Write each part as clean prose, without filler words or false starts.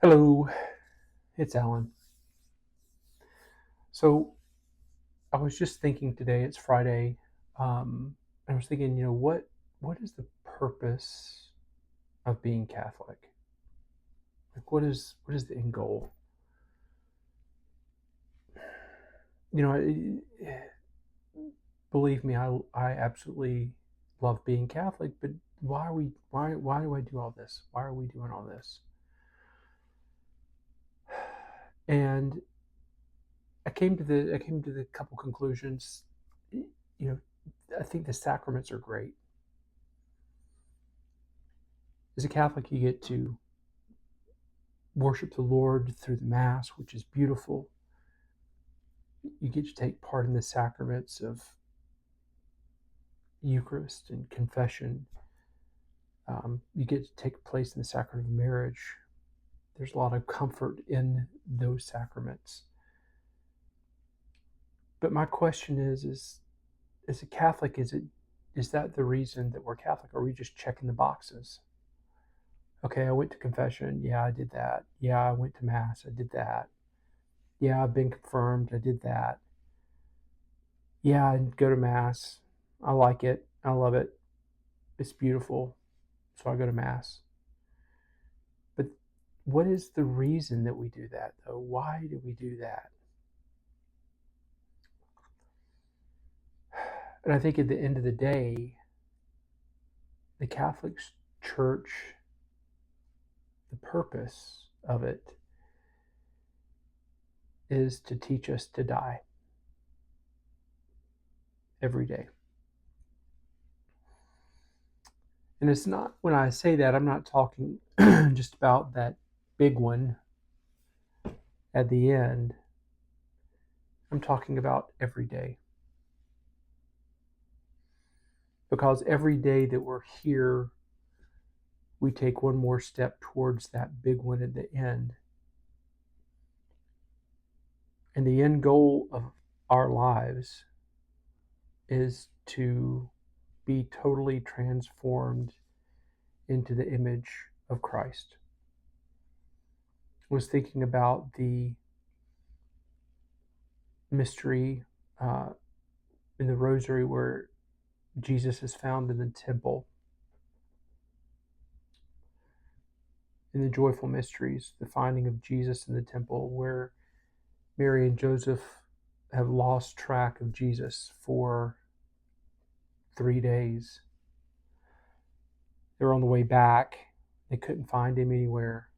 Hello, it's Alan. So I was just thinking today. It's Friday. I was thinking, what is the purpose of being Catholic? Like, what is the end goal? You know, believe me, I absolutely love being Catholic. But why are we? Why do I do all this? Why are we doing all this? And I came to the couple conclusions. You know, I think the sacraments are great. As a Catholic, you get to worship the Lord through the Mass, which is beautiful. You get to take part in the sacraments of Eucharist and confession. You get to take place in the sacrament of marriage. There's a lot of comfort in those sacraments. But my question is as a Catholic, is that the reason that we're Catholic? Are we just checking the boxes? Okay, I went to confession. Yeah, I did that. Yeah, I went to Mass. I did that. Yeah, I've been confirmed. I did that. Yeah, I go to Mass. I like it. I love it. It's beautiful. So I go to Mass. But what is the reason that we do that, though? Why do we do that? And I think at the end of the day, the Catholic Church, the purpose of it is to teach us to die every day. And it's not, when I say that, I'm not talking just about that big one at the end. I'm talking about every day. Because every day that we're here, we take one more step towards that big one at the end. And the end goal of our lives is to be totally transformed into the image of Christ. I was thinking about the mystery in the Rosary where Jesus is found in the temple. In the joyful mysteries, the finding of Jesus in the temple, where Mary and Joseph have lost track of Jesus for 3 days. They were on the way back. They couldn't find him anywhere.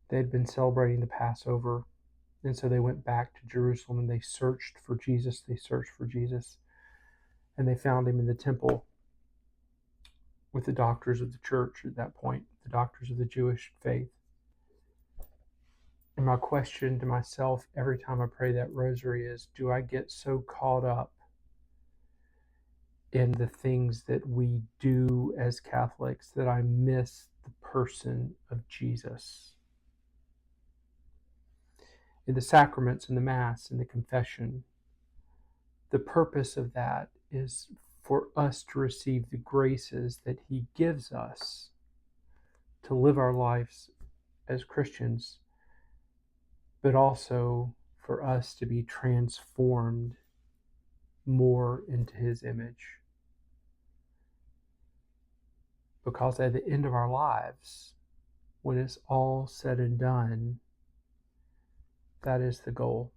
They had been celebrating the Passover, and so they went back to Jerusalem and they searched for Jesus. They searched for Jesus, and they found him in the temple with the doctors of the church at that point, the doctors of the Jewish faith. And my question to myself every time I pray that rosary is, do I get so caught up in the things that we do as Catholics that I miss the person of Jesus? In the sacraments, in the Mass, in the confession, the purpose of that is for us to receive the graces that He gives us to live our lives as Christians, but also for us to be transformed more into His image. Because at the end of our lives, when it's all said and done, that is the goal.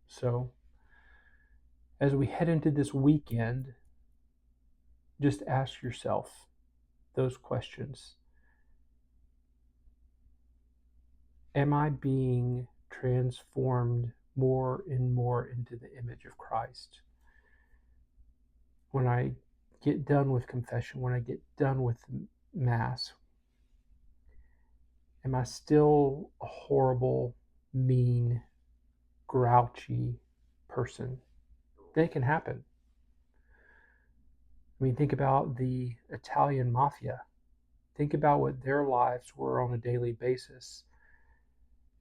So, as we head into this weekend, just ask yourself those questions. Am I being transformed more and more into the image of Christ? When I get done with confession, when I get done with Mass, am I still a horrible, mean, grouchy person? That can happen. I mean, think about the Italian mafia. Think about what their lives were on a daily basis.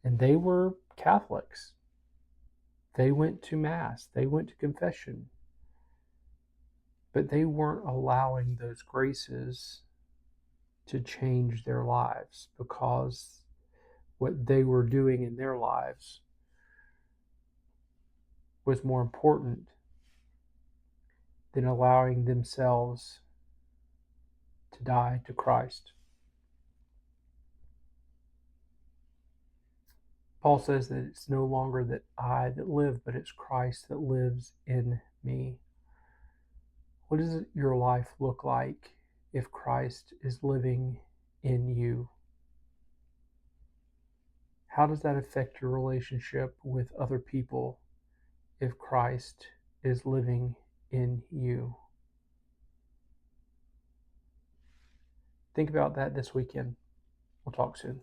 And they were Catholics. They went to Mass, they went to confession. But they weren't allowing those graces to change their lives because what they were doing in their lives was more important than allowing themselves to die to Christ. Paul says that it's no longer that I that live, but it's Christ that lives in me. What does your life look like if Christ is living in you? How does that affect your relationship with other people if Christ is living in you? Think about that this weekend. We'll talk soon.